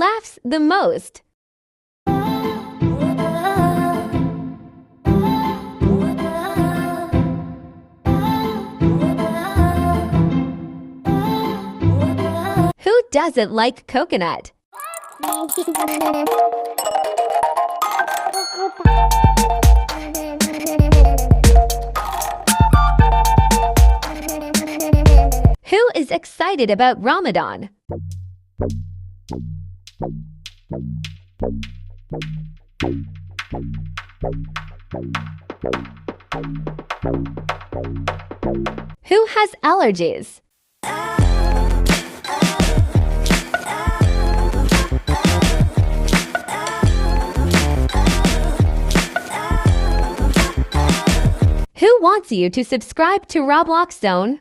laughs the most? Who doesn't like coconut? Who is excited about Ramadan? Who has allergies? Who wants you to subscribe to Roblox Zone?